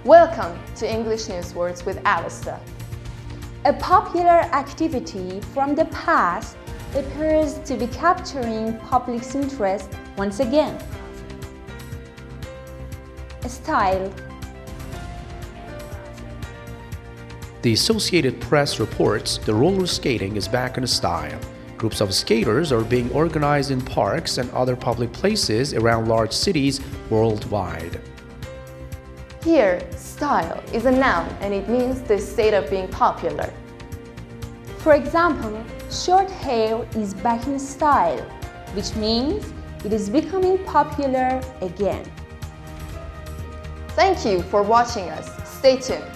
Welcome to English News Words with Avesta. A popular activity from the past appears to be capturing public's interest once again. Style. The Associated Press reports the roller skating is back in style. Groups of skaters are being organized in parks and other public places around large cities worldwide. Here, style is a noun and it means the state of being popular. For example, short hair is back in style, which means it is becoming popular again. Thank you for watching us. Stay tuned.